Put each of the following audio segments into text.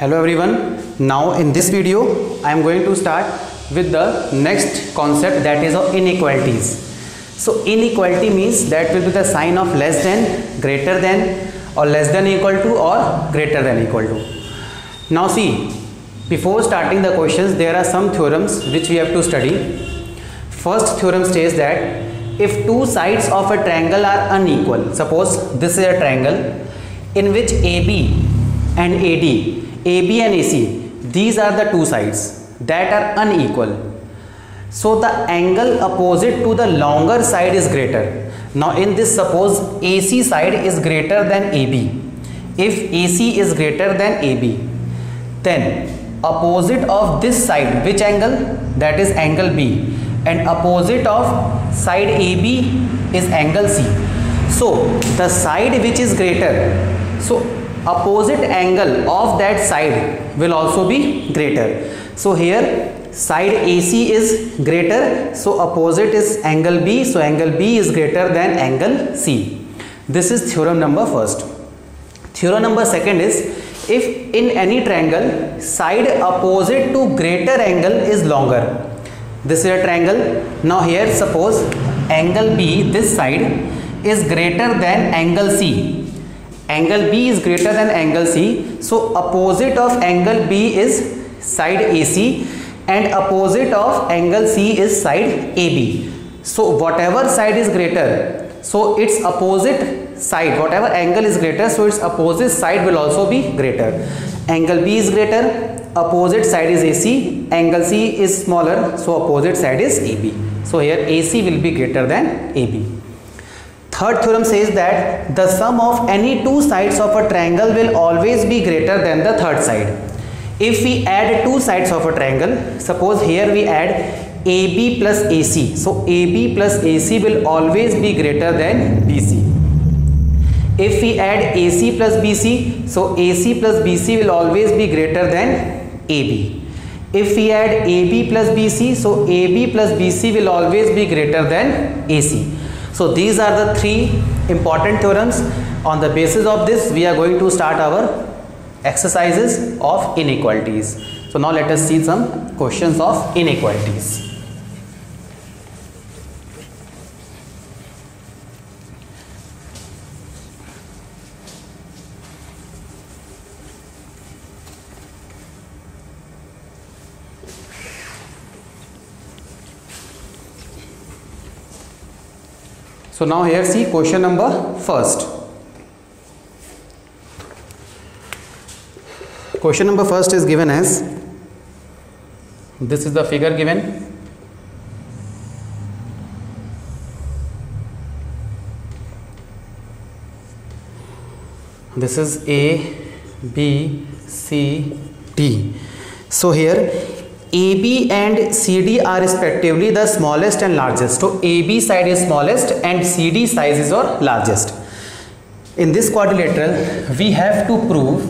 Hello everyone. Now in this video I am going to start with the next concept, that is of inequalities. So inequality means that will be the sign of less than, greater than, or less than equal to, or greater than equal to. Now see, before starting the questions there are some theorems which we have to study. First theorem states that if two sides of a triangle are unequal, suppose this is a triangle in which AB and AD, AB and AC, these are the two sides that are unequal. So the angle opposite to the longer side is greater. Now in this, suppose AC side is greater than AB. If AC is greater than AB, then opposite of this side, which angle? That is angle B, and opposite of side AB is angle C. So the side which is greater, so opposite angle of that side will also be greater. So here side AC is greater, so opposite is angle B, so angle B is greater than angle C. This is theorem number first. Theorem number second is, if in any triangle side opposite to greater angle is longer. This is a triangle. Now here suppose angle B, this side, is greater than angle C. Angle B is greater than angle C, so opposite of angle B is side AC and opposite of angle C is side AB. So whatever side is greater, so its opposite side, whatever angle is greater, so its opposite side will also be greater. Angle B is greater, opposite side is AC, angle C is smaller, so opposite side is AB. So here AC will be greater than AB. Third theorem says that the sum of any two sides of a triangle will always be greater than the third side. If we add two sides of a triangle, suppose here we add AB plus AC, so AB plus AC will always be greater than BC. If we add AC plus BC, so AC plus BC will always be greater than AB. If we add AB plus BC, so AB plus BC will always be greater than AC. So these are the three important theorems. On the basis of this, we are going to start our exercises of inequalities. So now let us see some questions of inequalities. So now here see question number first. Question number first is given as, this is the figure given. This is A, B, C, D. So here AB and CD are respectively the smallest and largest. So AB side is smallest and CD size is our largest. In this quadrilateral we have to prove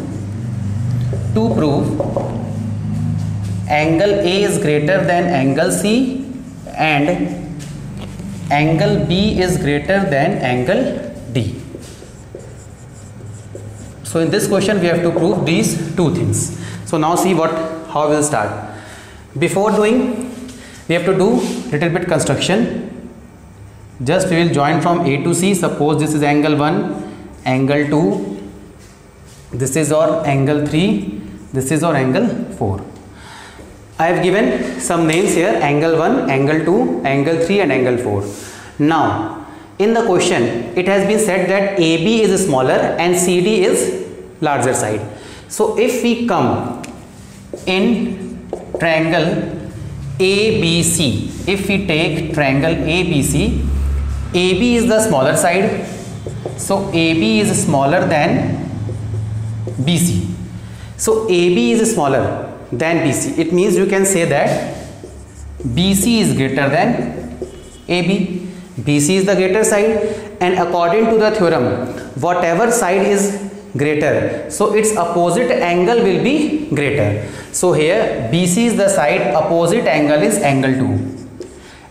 angle A is greater than angle C and angle B is greater than angle D. So in this question we have to prove these two things. So now see how we will start. Before doing, we have to do little bit construction. Just we will join from A to C. Suppose this is angle 1, angle 2, this is our angle 3, this is our angle 4. I have given some names here: angle 1, angle 2, angle 3 and angle 4. Now in the question it has been said that AB is smaller and CD is larger side. So if we come in triangle ABC, if we take triangle ABC, AB is the smaller side, so AB is smaller than BC. So AB is smaller than BC. It means you can say that BC is greater than AB. BC is the greater side, and according to the theorem, whatever side is greater, so its opposite angle will be greater. So here BC is the side, opposite angle is angle 2,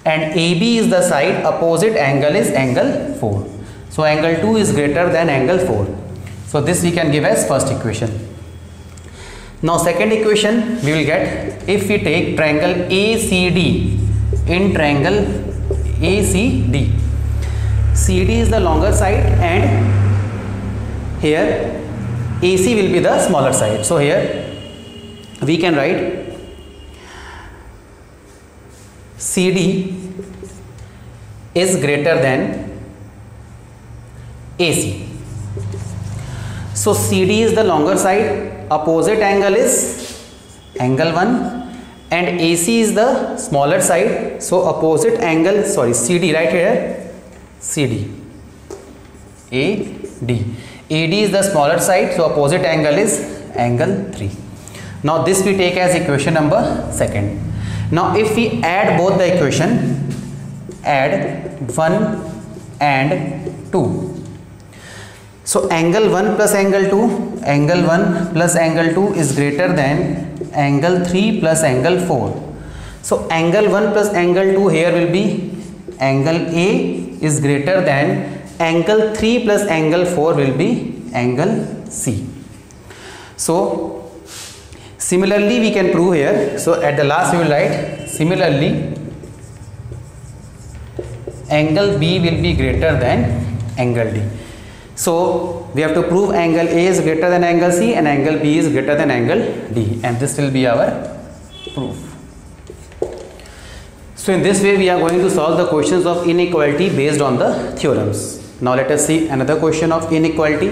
and AB is the side, opposite angle is angle 4. So angle 2 is greater than angle 4. So this we can give as first equation. Now second equation we will get if we take triangle ACD. In triangle ACD, CD is the longer side and here AC will be the smaller side. So here we can write CD is greater than AC. So CD is the longer side, opposite angle is angle 1, and AC is the smaller side, so opposite angle, CD right here, CD, AD. AD is the smaller side, so opposite angle is angle 3. Now this we take as equation number second. Now if we add both the equation, add 1 and 2. So angle 1 plus angle 2, angle 1 plus angle 2 is greater than angle 3 plus angle 4. So angle 1 plus angle 2 here will be angle A is greater than angle 3 plus angle 4 will be angle C. So similarly we can prove here. So at the last we will write similarly angle B will be greater than angle D. So we have to prove angle A is greater than angle C and angle B is greater than angle D, and this will be our proof. So in this way we are going to solve the questions of inequality based on the theorems. Now let us see another question of inequality.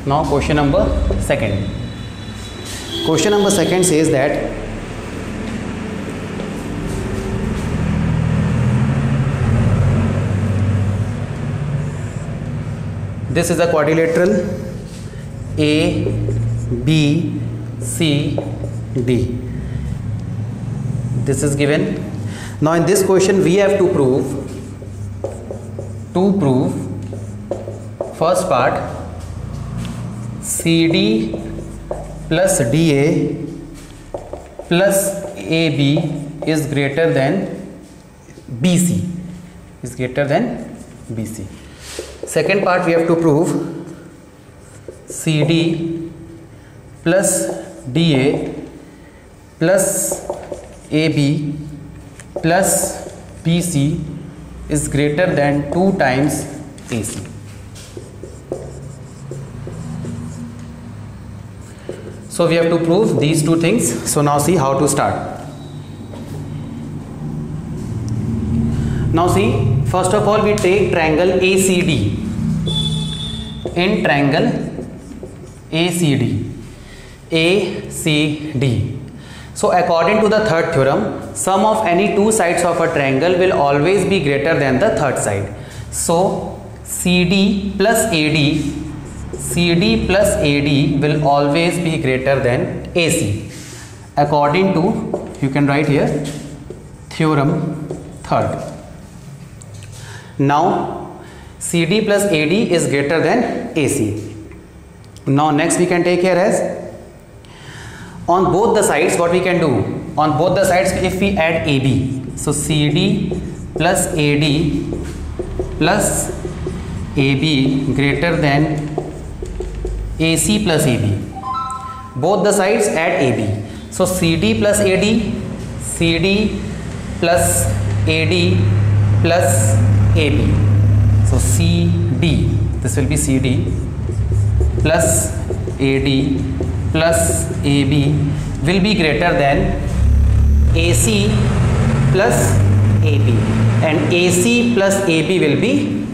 Now question number second. Question number second says that this is a quadrilateral A, B, C, D. This is given. Now in this question we have to prove first part CD plus DA plus AB is greater than BC, Second part we have to prove CD plus DA plus AB plus BC is greater than 2 times AC. So we have to prove these two things. So now see how to start. Now see, first of all we take triangle ACD. In triangle ACD, so according to the third theorem, sum of any two sides of a triangle will always be greater than the third side. So CD plus AD will always be greater than AC according to, you can write here, theorem third. Now CD plus AD is greater than AC. Now next we can take here as on both the sides what we can do. On both the sides if we add AB, so CD plus AD plus AB greater than AC plus AB. Both the sides add AB. So CD plus AD, CD plus AD plus AB. So CD, this will be CD plus AD plus AB will be greater than AC plus AB, and AC plus AB will be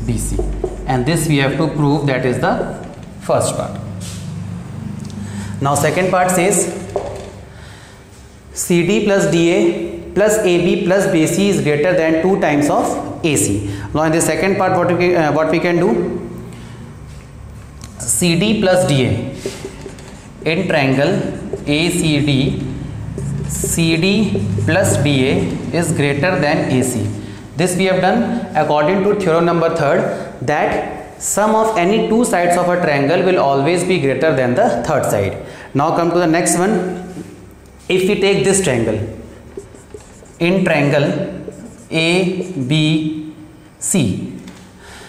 BC. And this we have to prove, that is the first part. Now second part says CD plus DA plus AB plus BC is greater than 2 times of AC. Now in the second part what we can do, CD plus DA in triangle ACD, CD plus DA is greater than AC. This we have done according to theorem number third, that sum of any two sides of a triangle will always be greater than the third side. Now come to the next one. If we take this triangle, in triangle ABC,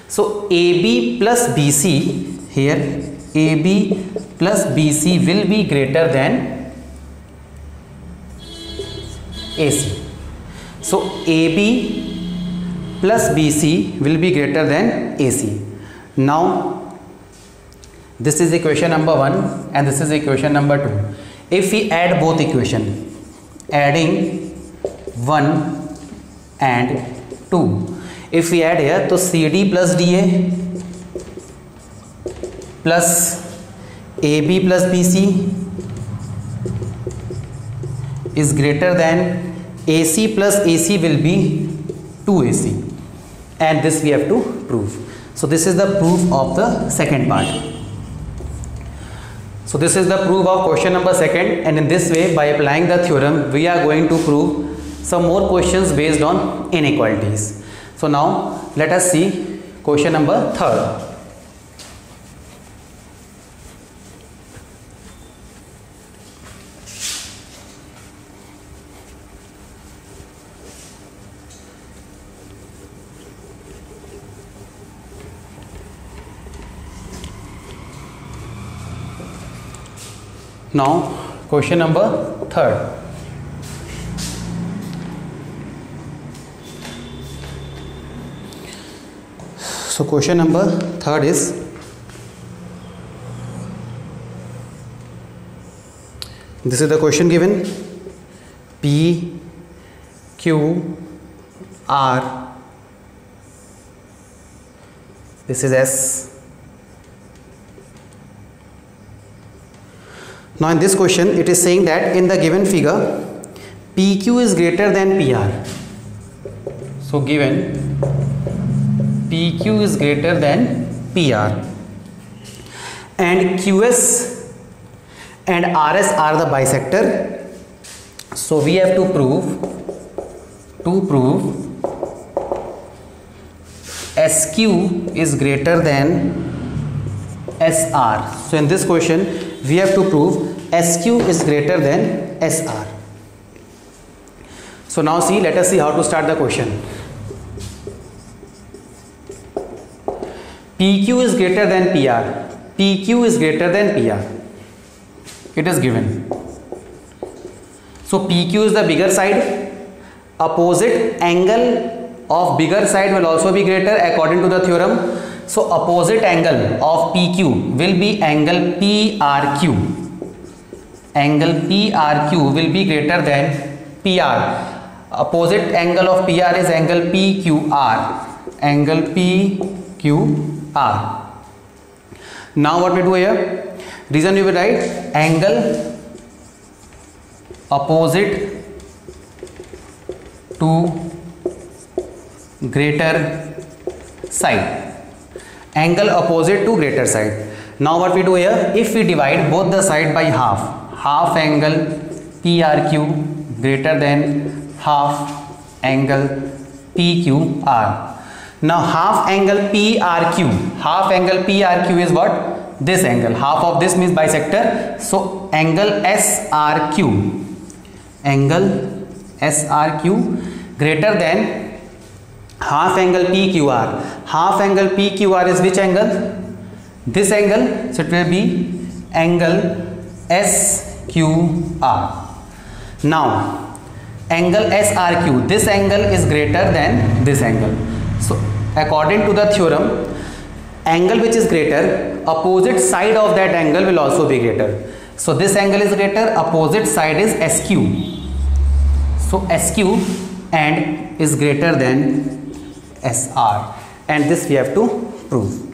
so AB plus BC, here AB plus BC will be greater than AC. So AB plus BC will be greater than AC. Now this is equation number 1 and this is equation number 2. If we add both equation, adding 1 and 2, if we add here, तो CD plus DA plus AB plus BC is greater than AC plus AC will be 2AC, and this we have to prove. So this is the proof of the second part. So this is the proof of question number 2nd, and in this way, by applying the theorem, we are going to prove some more questions based on inequalities. So now let us see question number 3rd. Now question number 3rd. So question number 3rd is, this is the question given, P, Q, R, this is S. Now in this question it is saying that in the given figure PQ is greater than PR. So given PQ is greater than PR and QS and RS are the bisector. So we have to prove SQ is greater than SR. So in this question we have to prove SQ is greater than SR. So now see, let us see how to start the question. PQ is greater than PR. PQ is greater than PR. It is given. So PQ is the bigger side. Opposite angle of bigger side will also be greater according to the theorem. So opposite angle of PQ will be angle PRQ. Angle PRQ will be greater than PR. Opposite angle of PR is angle PQR. Angle PQR. Now what we do here? Reason we will write angle opposite to greater side. Angle opposite to greater side. Now what we do here? If we divide both the side by half angle PRQ greater than half angle PQR. Now half angle PRQ is what? This angle. Half of this means bisector. So angle SRQ greater than half angle PQR. Half angle PQR is which angle? This angle. So it will be angle SQR. Now angle SRQ, this angle is greater than this angle. So according to the theorem, angle which is greater, opposite side of that angle will also be greater. So this angle is greater, opposite side is SQ. So SQ and is greater than SR, and this we have to prove.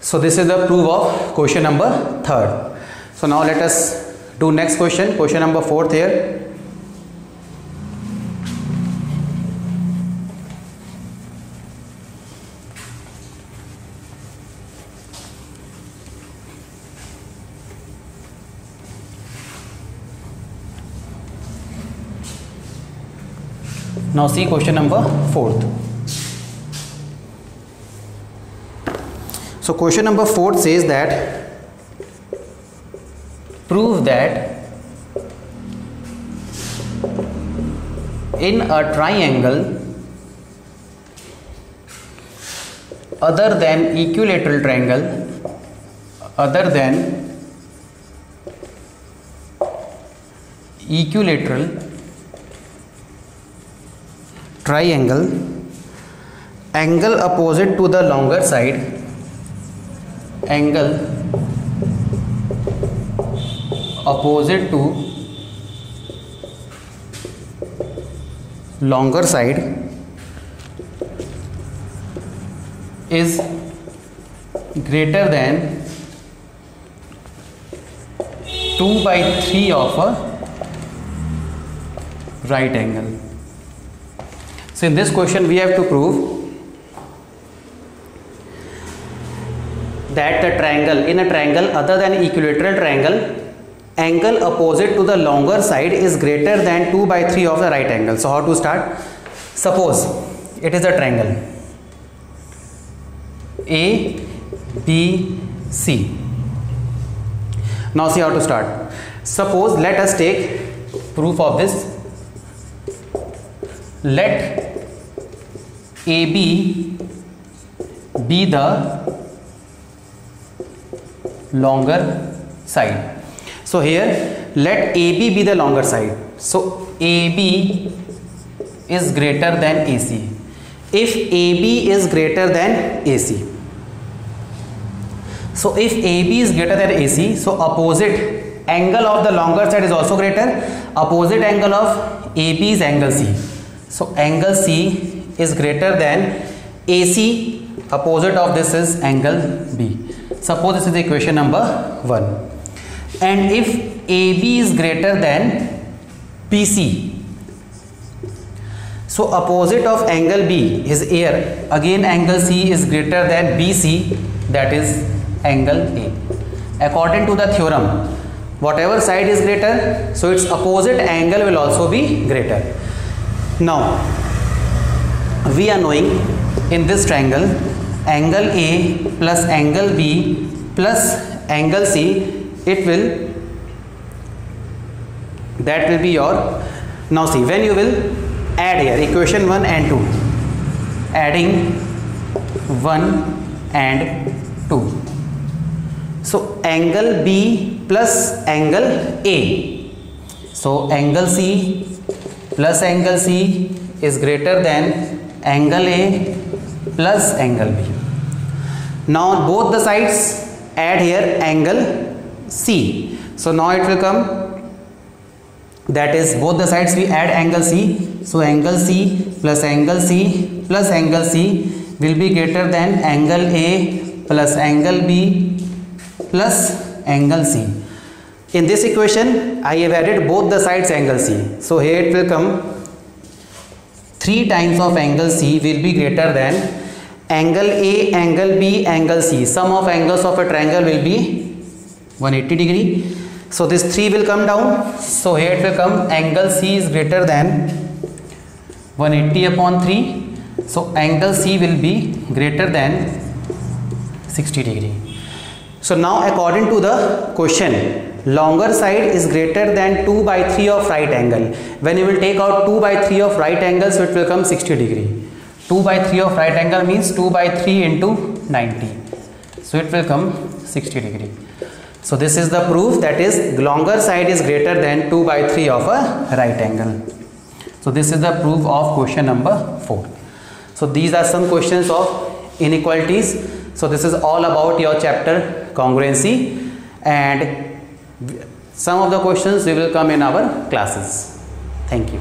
So this is the proof of question number 3rd. So now let us do next question, question number 4th here. Now see question number 4th. So question number 4 says that prove that in a triangle other than equilateral triangle, angle opposite to the longer side, is greater than 2/3 of a right angle. So in this question we have to prove that the triangle, in a triangle other than equilateral triangle, angle opposite to the longer side is greater than 2/3 of the right angle. So how to start? Suppose it is a triangle A, B, C. Now see how to start. Suppose let us take proof of this. Let AB be the longer side. So here let AB be the longer side. So AB is greater than AC. If AB is greater than AC, so if AB is greater than AC, so opposite angle of the longer side is also greater. Opposite angle of AB is angle C. So angle C is greater than AC. Opposite of this is angle B. Suppose this is equation number 1. And if AB is greater than BC, so opposite of angle B is here. Again angle C is greater than BC, that is angle A. According to the theorem, whatever side is greater, so its opposite angle will also be greater. Now we are knowing in this triangle angle A plus angle B plus angle C, that will be your. Now see, when you will add here equation 1 and 2, adding 1 and 2, so angle B plus angle A, so angle C plus angle C is greater than angle A plus angle B. Now both the sides add here angle C, so now it will come, that is both the sides we add angle C, so angle C plus angle C plus angle C will be greater than angle A plus angle B plus angle C. In this equation I have added both the sides angle C, so here it will come 3 times of angle C will be greater than angle A, angle B, angle C. Sum of angles of a triangle will be 180 degree. So this 3 will come down, so here it will come angle C is greater than 180 upon 3, so angle C will be greater than 60 degree. So now according to the question, longer side is greater than 2/3 of right angle. When you will take out 2/3 of right angle, so it will come 60 degree. 2/3 of right angle means 2/3 into 90, so it will come 60 degree. So this is the proof, that is longer side is greater than 2/3 of a right angle. So this is the proof of question number 4. So these are some questions of inequalities. So this is all about your chapter congruency, and some of the questions we will come in our classes. Thank you.